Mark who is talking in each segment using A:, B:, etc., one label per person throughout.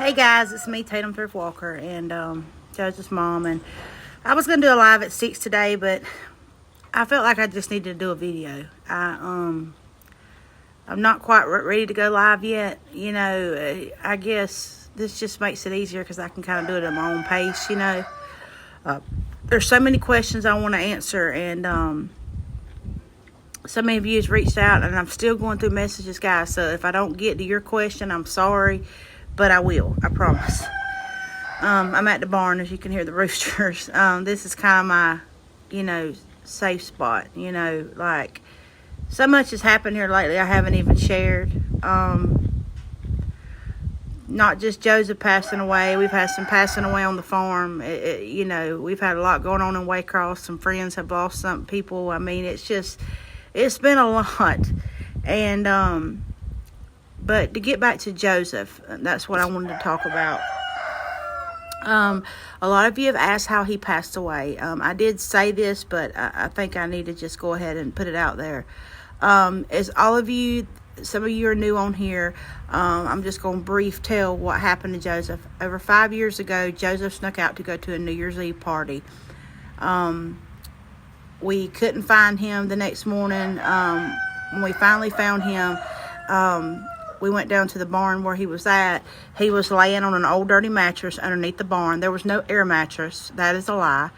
A: Hey guys, it's me, Tatum Thrift Walker, and Joseph's mom. And I was gonna do a live at 6 today, but I felt like I just needed to do a video. I'm not quite ready to go live yet. I guess this just makes it easier because I can kind of do it at my own pace. There's so many questions I want to answer, and so many of you has reached out, and I'm still going through messages, guys. So if I don't get to your question, I'm sorry. But I will, I promise. I'm at the barn, as you can hear the roosters. This is kind of my, safe spot. Like, so much has happened here lately I haven't even shared. Not just Joseph passing away. We've had some passing away on the farm. We've had a lot going on in Waycross. Some friends have lost some people. I mean, it's been a lot. And, but to get back to Joseph, that's what I wanted to talk about. A lot of you have asked how he passed away. I did say this, but I think I need to just go ahead and put it out there. As all of you, some of you are new on here, I'm just going to brief tell what happened to Joseph. Over 5 years ago, Joseph snuck out to go to a New Year's Eve party. We couldn't find him the next morning. When we finally found him, we went down to the barn where he was at. He was laying on an old dirty mattress underneath the barn. There was no air mattress. That is a lie.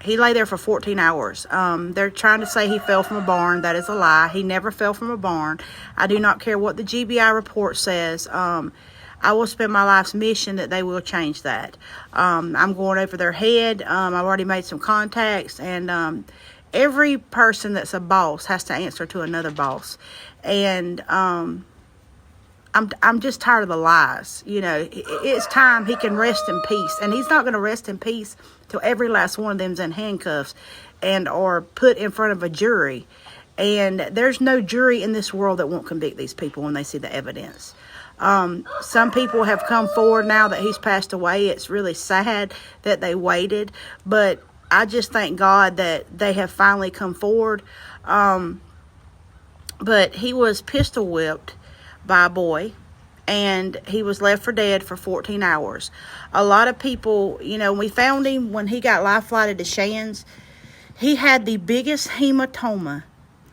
A: He lay there for 14 hours. They're trying to say he fell from a barn. That is a lie. He never fell from a barn. I do not care what the GBI report says. I will spend my life's mission that they will change that. I'm going over their head. I've already made some contacts, and every person that's a boss has to answer to another boss. And I'm just tired of the lies. It's time he can rest in peace. And he's not going to rest in peace till every last one of them's in handcuffs and or put in front of a jury. And there's no jury in this world that won't convict these people when they see the evidence. Some people have come forward now that he's passed away. It's really sad that they waited. But I just thank God that they have finally come forward. But he was pistol whipped by a boy, and he was left for dead for 14 hours. A lot of people, we found him when he got life flighted to Shands. He had the biggest hematoma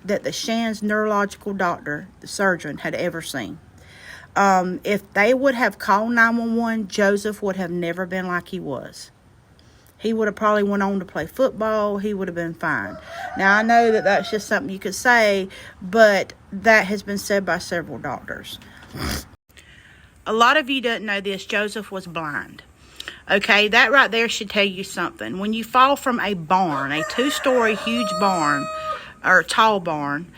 A: that the Shands neurological doctor, the surgeon, had ever seen. If they would have called 911, Joseph would have never been like he was. He would have probably went on to play football. He would have been fine. Now, I know that that's just something you could say, but that has been said by several doctors. A lot of you don't know this. Joseph was blind. Okay, that right there should tell you something. When you fall from a barn, a 2-story huge barn, or tall barn,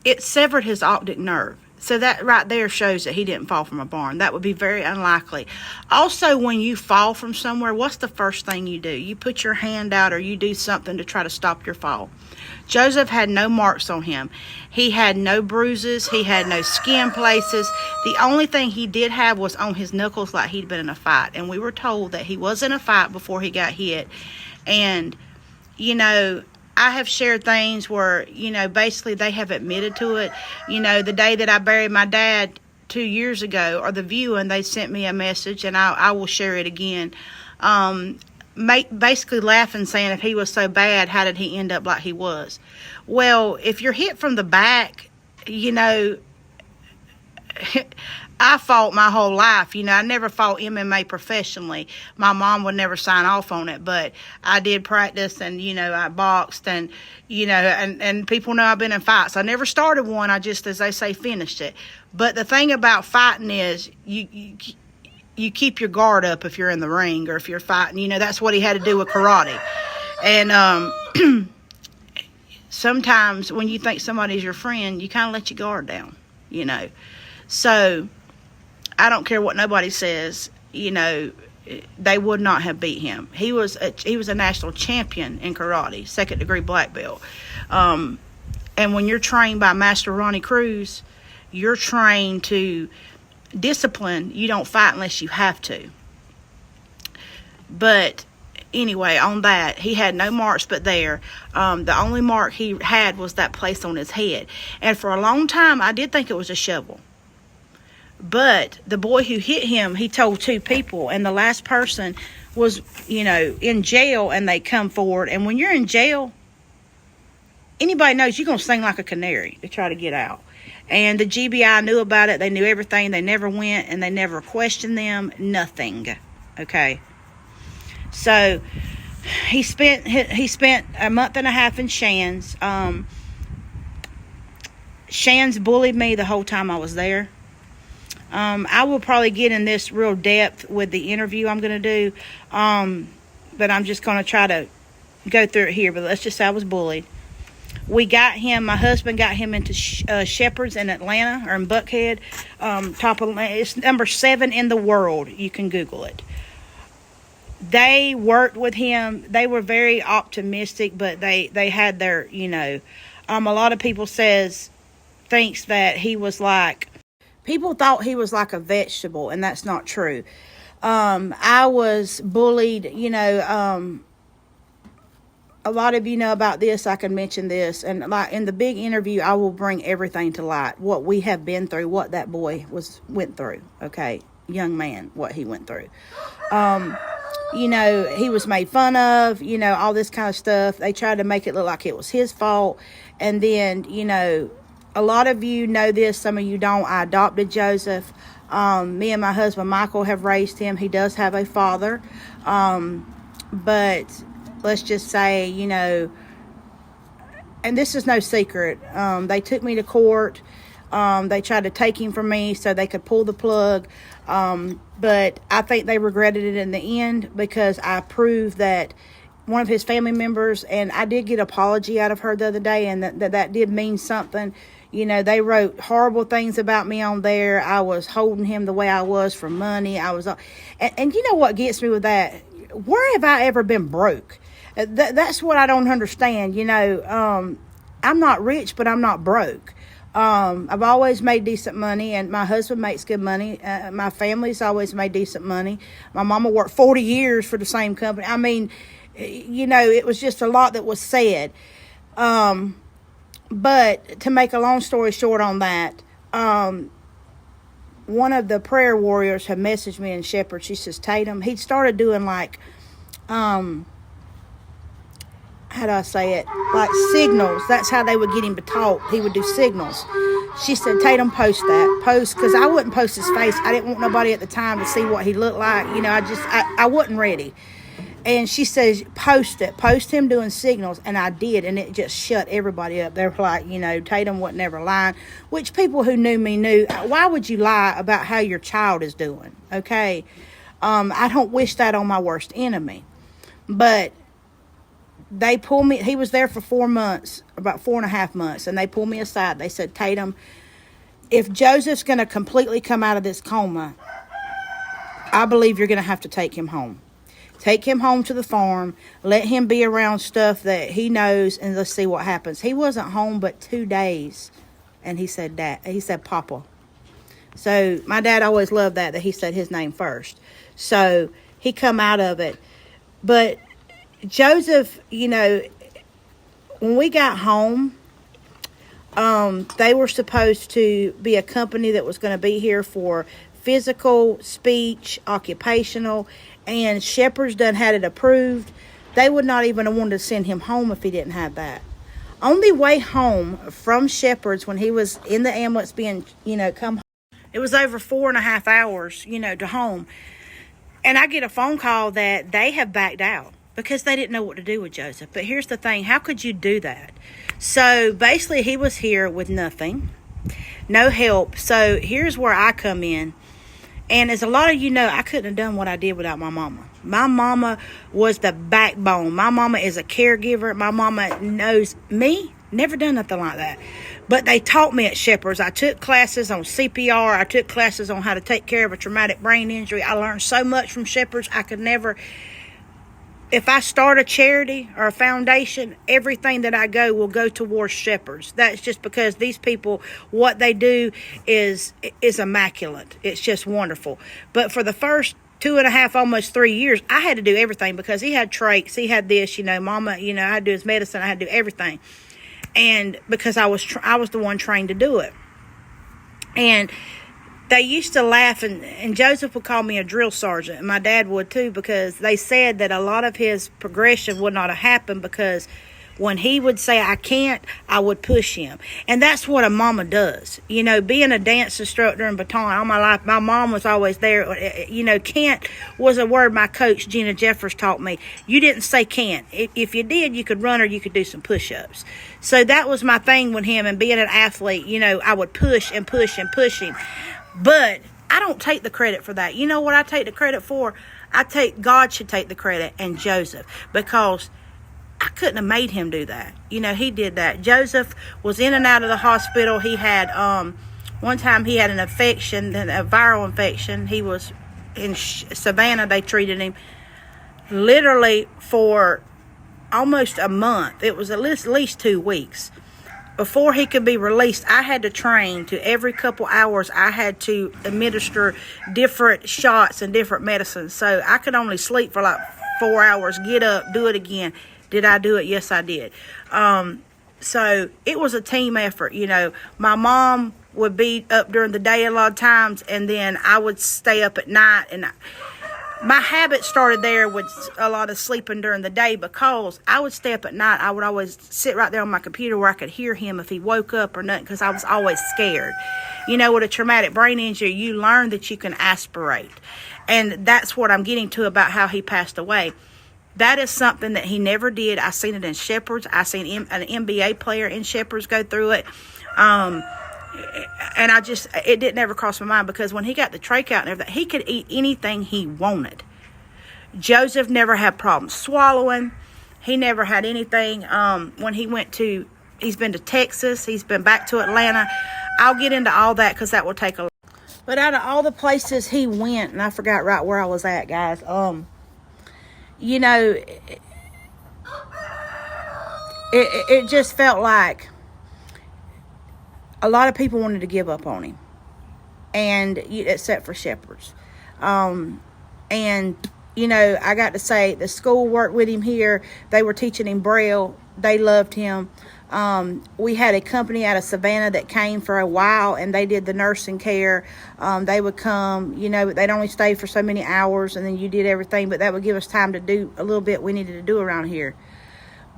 A: it severed his optic nerve. So that right there shows that he didn't fall from a barn. That would be very unlikely. Also, when you fall from somewhere, what's the first thing you do? You put your hand out or you do something to try to stop your fall. Joseph had no marks on him. He had no bruises. He had no skin places. The only thing he did have was on his knuckles, like he'd been in a fight. And we were told that he was in a fight before he got hit. And, I have shared things where, basically they have admitted to it. The day that I buried my dad 2 years ago, or the viewing, they sent me a message, and I will share it again. Basically laughing, saying if he was so bad, how did he end up like he was? Well, if you're hit from the back, I fought my whole life. I never fought MMA professionally. My mom would never sign off on it, but I did practice, and, I boxed, and, and people know I've been in fights. I never started one. I just, as they say, finished it. But the thing about fighting is you keep your guard up if you're in the ring or if you're fighting. That's what he had to do with karate. And sometimes when you think somebody's your friend, you kind of let your guard down, So I don't care what nobody says, they would not have beat him. He was a national champion in karate, 2nd degree black belt. And when you're trained by Master Ronnie Cruz, you're trained to discipline. You don't fight unless you have to. But anyway, on that, he had no marks but there. The only mark he had was that place on his head. And for a long time, I did think it was a shovel. But the boy who hit him, he told 2 people, and the last person was, in jail, and they come forward. And when you're in jail, anybody knows you're going to sing like a canary to try to get out. And the GBI knew about it. They knew everything. They never went, and they never questioned them. Nothing. Okay. So he spent a month and a half in Shands. Shands bullied me the whole time I was there. I will probably get in this real depth with the interview I'm going to do. But I'm just going to try to go through it here. But let's just say I was bullied. My husband got him into Shepherd's in Atlanta, or in Buckhead. It's number 7 in the world. You can Google it. They worked with him. They were very optimistic, but they had their, a lot of people thinks that he was like, people thought he was like a vegetable, and that's not true. I was bullied, a lot of you know about this. I can mention this, and like in the big interview, I will bring everything to light, what we have been through, what that boy went through. Okay, young man, what he went through. He was made fun of, all this kind of stuff. They tried to make it look like it was his fault. And then, a lot of you know this, some of you don't. I adopted Joseph. Me and my husband, Michael, have raised him. He does have a father. But let's just say, and this is no secret. They took me to court. They tried to take him from me so they could pull the plug. But I think they regretted it in the end, because I proved that one of his family members, and I did get an apology out of her the other day, and that did mean something. They wrote horrible things about me on there. I was holding him the way I was for money. I was, and you know what gets me with that? Where have I ever been broke? That's what I don't understand. I'm not rich, but I'm not broke. I've always made decent money, and my husband makes good money. My family's always made decent money. My mama worked 40 years for the same company. I mean, it was just a lot that was said. But to make a long story short on that, one of the prayer warriors had messaged me in Shepherd. She says, Tatum, he'd started doing like, how do I say it? Like signals. That's how they would get him to talk. He would do signals. She said, Tatum, post that. Post, because I wouldn't post his face. I didn't want nobody at the time to see what he looked like. I wasn't ready. And she says, post it. Post him doing signals. And I did. And it just shut everybody up. They were like, Tatum wasn't ever lying. Which people who knew me knew. Why would you lie about how your child is doing? Okay. I don't wish that on my worst enemy. But they pulled me. He was there for 4 months, about 4.5 months. And they pulled me aside. They said, Tatum, if Joseph's going to completely come out of this coma, I believe you're going to have to take him home. Take him home to the farm. Let him be around stuff that he knows, and let's see what happens. He wasn't home but 2 days, and he said, Dad. He said, Papa. So my dad always loved that he said his name first. So he come out of it. But Joseph, when we got home, they were supposed to be a company that was going to be here for physical, speech, occupational, and Shepherd's done had it approved. They would not even have wanted to send him home if he didn't have that. On the way home from Shepherd's, when he was in the ambulance being, come home, it was over 4.5 hours, to home. And I get a phone call that they have backed out because they didn't know what to do with Joseph. But here's the thing. How could you do that? So basically he was here with nothing, no help. So here's where I come in. And as a lot of you know, I couldn't have done what I did without my mama. My mama was the backbone. My mama is a caregiver. My mama knows me. Never done nothing like that. But they taught me at Shepherd's. I took classes on CPR. I took classes on how to take care of a traumatic brain injury. I learned so much from Shepherd's. I could never... If I start a charity or a foundation, everything that I go will go towards Shepherd's. That's just because these people, what they do is immaculate. It's just wonderful. But for the first 2.5, almost 3 years, I had to do everything because he had trachs. He had this, Mama, I had to do his medicine. I had to do everything. And because I was the one trained to do it. And they used to laugh, and Joseph would call me a drill sergeant, and my dad would too, because they said that a lot of his progression would not have happened because when he would say, I can't, I would push him. And that's what a mama does. You know, being a dance instructor in Baton all my life, my mom was always there. You know, can't was a word my coach, Gina Jeffers, taught me. You didn't say can't. If you did, you could run or you could do some push-ups. So that was my thing with him, and being an athlete, you know, I would push and push and push him. But I don't take the credit for that. You know what I take the credit for? God should take the credit, and Joseph, because I couldn't have made him do that. You know, he did that. Joseph was in and out of the hospital. He had, one time he had an infection, a viral infection. He was in Savannah. They treated him literally for almost a month. It was at least 2 weeks. Before he could be released, I had to train to every couple hours. I had to administer different shots and different medicines. So I could only sleep for like 4 hours, get up, do it again. Did I do it? Yes, I did. So it was a team effort. You know, my mom would be up during the day a lot of times, and then I would stay up at night. And my habit started there with a lot of sleeping during the day, because I would stay up at night. I would always sit right there on my computer where I could hear him if he woke up or nothing, because I was always scared. You know, with a traumatic brain injury, you learn that you can aspirate. And that's what I'm getting to about how he passed away. That is something that he never did. I seen it in Shepherds. I seen an NBA player in Shepherds go through it. And it didn't ever cross my mind, because when he got the trach out and everything, he could eat anything he wanted. Joseph never had problems swallowing. He never had anything. When he's been to Texas. He's been back to Atlanta. I'll get into all that because that will take a lot. But out of all the places he went, and I forgot right where I was at, guys, you know, it just felt like a lot of people wanted to give up on him, and except for Shepherds. And, you know, I got to say, the school worked with him here. They were teaching him Braille. They loved him. We had a company out of Savannah that came for a while, and they did the nursing care. They would come, you know, but they'd only stay for so many hours, and then you did everything, but that would give us time to do a little bit we needed to do around here.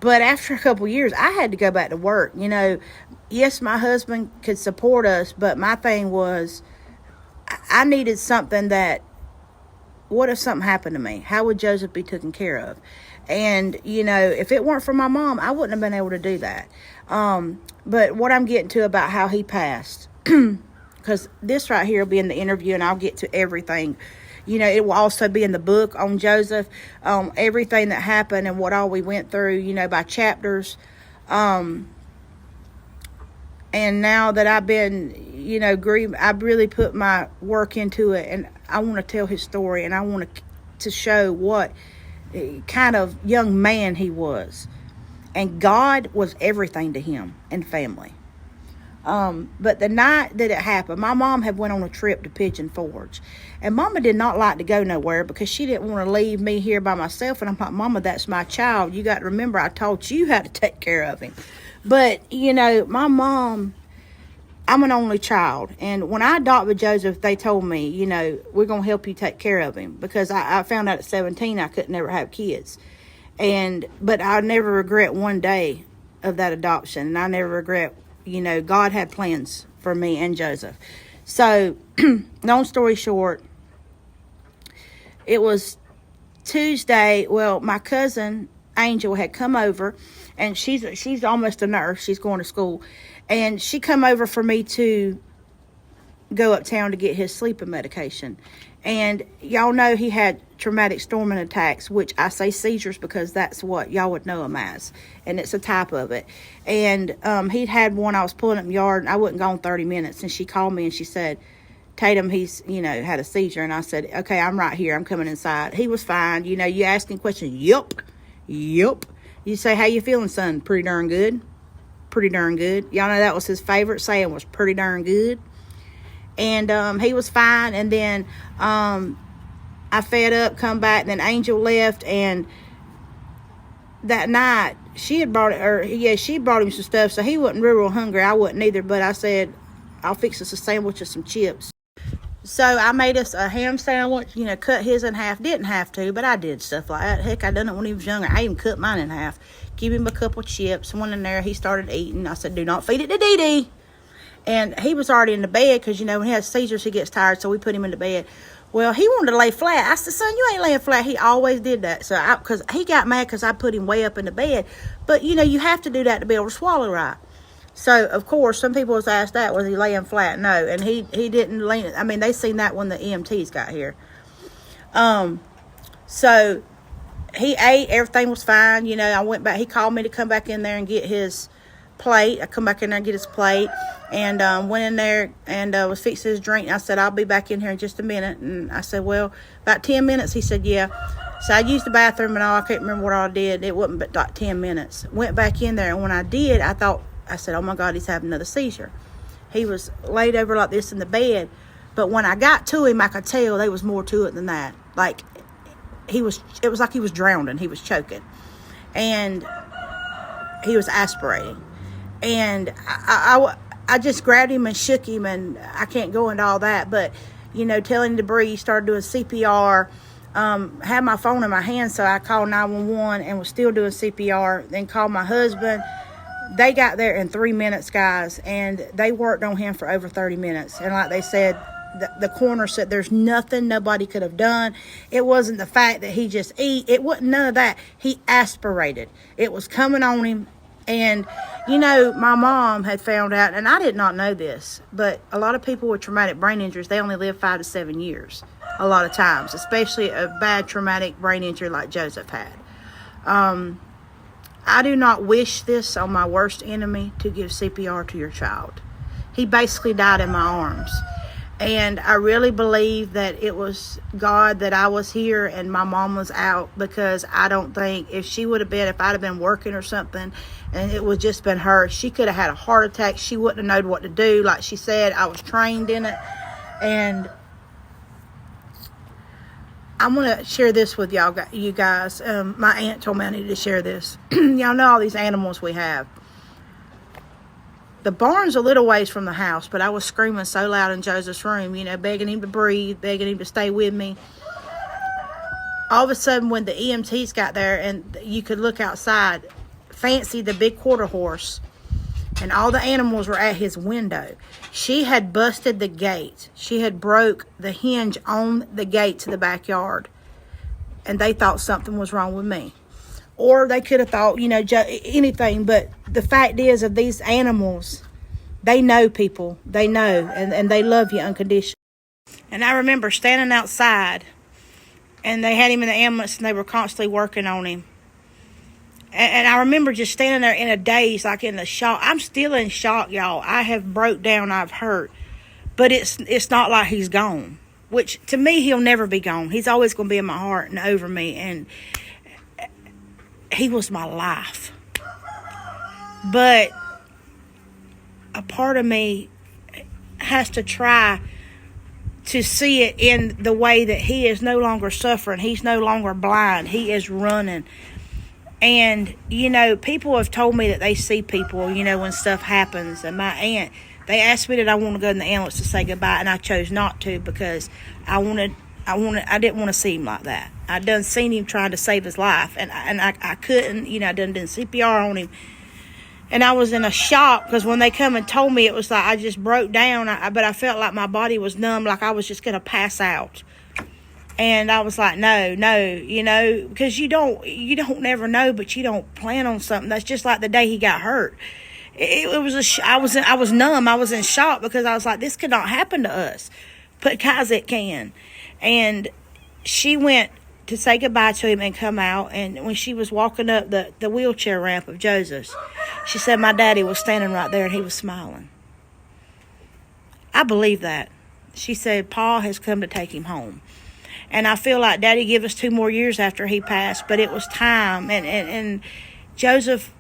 A: But after a couple of years, I had to go back to work. You know, yes, my husband could support us, but my thing was, I needed something that, what if something happened to me? How would Joseph be taken care of? And, you know, if it weren't for my mom, I wouldn't have been able to do that. But what I'm getting to about how he passed, because this right here will be in the interview, and I'll get to everything. You know, it will also be in the book on Joseph, everything that happened and what all we went through, you know, by chapters. And now that I've been, you know, grieved, I've really put my work into it, and I want to tell his story, and I want to show what kind of young man he was. And God was everything to him and family. But the night that it happened, my mom had went on a trip to Pigeon Forge, and Mama did not like to go nowhere because she didn't want to leave me here by myself. And I'm like, Mama, that's my child. You got to remember, I taught you how to take care of him. But, you know, my mom, I'm an only child. And when I adopted Joseph, they told me, you know, we're going to help you take care of him. Because I found out at 17 I could never have kids. But I never regret one day of that adoption. And I never regret, you know, God had plans for me and Joseph. So, long story short, it was Tuesday. Well, my cousin Angel had come over, and she's almost a nurse. She's going to school, and she come over for me to go uptown to get his sleeping medication. And y'all know he had traumatic storming attacks, which I say seizures because that's what y'all would know him as, and it's a type of it. And he'd had one. I was pulling up in the yard, and I wasn't gone 30 minutes, and she called me and she said, Tatum, he's, you know, had a seizure. And I said, okay, I'm right here. I'm coming inside. He was fine. You know, you asking questions. Yup. You say, how you feeling, son? Pretty darn good. Pretty darn good. Y'all know that was his favorite saying, was pretty darn good. And he was fine. And then I fed up, come back, and then Angel left. And that night, she brought him some stuff. So he wasn't real hungry. I wasn't either. But I said, I'll fix us a sandwich and some chips. So I made us a ham sandwich, cut his in half. Didn't have to, but I did stuff like that. Heck, I done it when he was younger. I even cut mine in half. Give him a couple chips. Went in there. He started eating. I said, do not feed it to Dee Dee. And he was already in the bed because, when he has seizures, he gets tired. So we put him in the bed. Well, he wanted to lay flat. I said, son, you ain't laying flat. He always did that. So because he got mad because I put him way up in the bed. But, you have to do that to be able to swallow right. So, of course, some people was asked that, was he laying flat? No, and he didn't lay. I mean, they seen that when the EMTs got here. So he ate. Everything was fine. I went back. He called me to come back in there and get his plate. I come back in there and get his plate, and went in there and was fixing his drink. And I said, I'll be back in here in just a minute. And I said, well, about 10 minutes. He said, yeah. So I used the bathroom and all. I can't remember what all I did. It wasn't but like 10 minutes. Went back in there, and when I did, I said, oh my God, he's having another seizure. He was laid over like this in the bed. But when I got to him, I could tell there was more to it than that. Like, it was like he was drowning. He was choking. And he was aspirating. And I just grabbed him and shook him, and I can't go into all that. But, telling him to breathe, started doing CPR. Had my phone in my hand, so I called 911 and was still doing CPR. Then called my husband. They got there in 3 minutes, guys, and they worked on him for over 30 minutes. And like they said, the coroner said there's nothing nobody could have done. It wasn't the fact that he just ate. It wasn't none of that. He aspirated. It was coming on him. And, my mom had found out, and I did not know this, but a lot of people with traumatic brain injuries, they only live 5 to 7 years a lot of times, especially a bad traumatic brain injury like Joseph had. I do not wish this on my worst enemy, to give CPR to your child. He basically died in my arms. And I really believe that it was God that I was here and my mom was out, because I don't think if I'd have been working or something and it would just been her, she could have had a heart attack. She wouldn't have known what to do. Like she said, I was trained in it. And I'm going to share this with you guys. My aunt told me I needed to share this. Y'all know all these animals we have. The barn's a little ways from the house, but I was screaming so loud in Joseph's room, begging him to breathe, begging him to stay with me. All of a sudden, when the EMTs got there and you could look outside, Fancy, the big quarter horse, and all the animals were at his window. She had busted the gate. She had broke the hinge on the gate to the backyard. And they thought something was wrong with me. Or they could have thought, anything. But the fact is, of these animals, they know people. They know. And they love you unconditionally. And I remember standing outside. And they had him in the ambulance. And they were constantly working on him. And I remember just standing there in a daze, like in a shock. I'm still in shock, y'all. I have broke down. I've hurt. But it's not like he's gone. Which, to me, he'll never be gone. He's always going to be in my heart and over me. And he was my life. But a part of me has to try to see it in the way that he is no longer suffering. He's no longer blind. He is running. And, people have told me that they see people, when stuff happens. And my aunt, they asked me did I want to go in the ambulance to say goodbye, and I chose not to because I didn't want to see him like that. I done seen him trying to save his life, and I couldn't, I done CPR on him. And I was in a shock because when they come and told me, it was like I just broke down, but I felt like my body was numb, like I was just going to pass out. And I was like, no, because you don't never know, but you don't plan on something. That's just like the day he got hurt. It was I was numb. I was in shock because I was like, this could not happen to us, but guys, it can. And she went to say goodbye to him and come out. And when she was walking up the wheelchair ramp of Joseph's, she said my daddy was standing right there and he was smiling. I believe that. She said Paul has come to take him home. And I feel like Daddy gave us 2 more years after he passed, but it was time. And Joseph,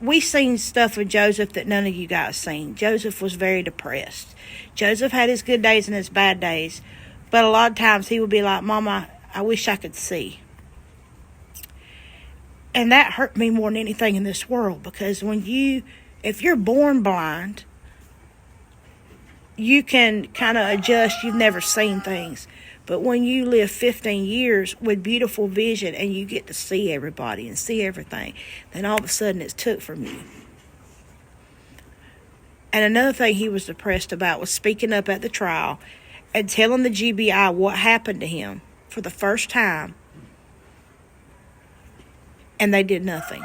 A: we seen stuff with Joseph that none of you guys seen. Joseph was very depressed. Joseph had his good days and his bad days, but a lot of times he would be like, Mama, I wish I could see. And that hurt me more than anything in this world, because if you're born blind, you can kind of adjust. You've never seen things. But when you live 15 years with beautiful vision and you get to see everybody and see everything, then all of a sudden it's took from you. And another thing he was depressed about was speaking up at the trial and telling the GBI what happened to him for the first time. And they did nothing.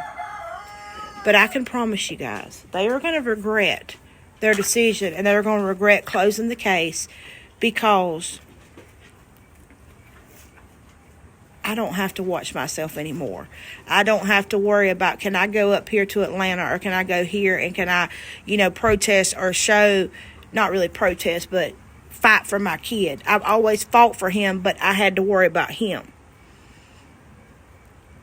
A: But I can promise you guys, they are going to regret their decision, and they're going to regret closing the case, because I don't have to watch myself anymore. I don't have to worry about, can I go up here to Atlanta, or can I go here, and can I, protest or show, not really protest, but fight for my kid. I've always fought for him, but I had to worry about him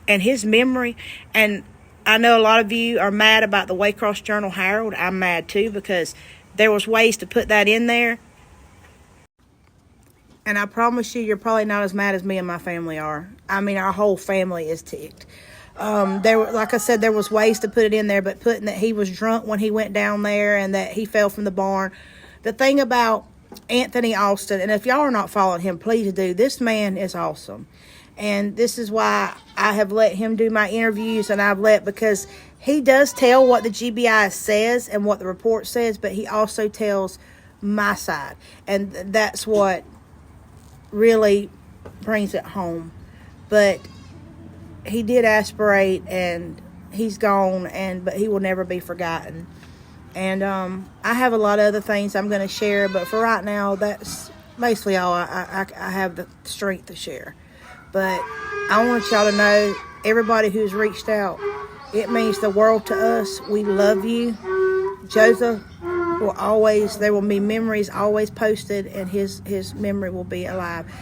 A: and his memory. And I know a lot of you are mad about the Waycross Journal-Herald. I'm mad too, because there was ways to put that in there. And I promise you, you're probably not as mad as me and my family are. I mean, our whole family is ticked. Like I said, there was ways to put it in there, but putting that he was drunk when he went down there and that he fell from the barn. The thing about Anthony Austin, and if y'all are not following him, please do. This man is awesome. And this is why I have let him do my interviews, and because he does tell what the GBI says and what the report says, but he also tells my side. And that's what really brings it home. But he did aspirate, and he's gone, but he will never be forgotten. And I have a lot of other things I'm going to share, but for right now, that's basically all I have the strength to share. But I want y'all to know, everybody who's reached out, it means the world to us. We love you. Joseph there will be memories always posted, and his memory will be alive.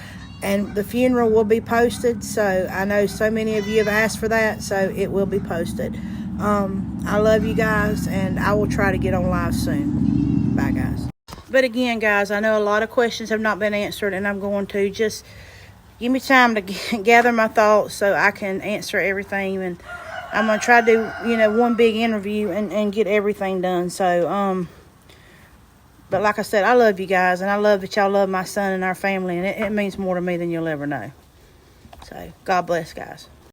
A: And the funeral will be posted, so I know so many of you have asked for that, so it will be posted. I love you guys, and I will try to get on live soon. Bye, guys. But again, guys, I know a lot of questions have not been answered, and I'm going to just give me time to gather my thoughts so I can answer everything. And I'm going to try to do, one big interview and get everything done. So, but like I said, I love you guys, and I love that y'all love my son and our family, and it means more to me than you'll ever know. So, God bless, guys.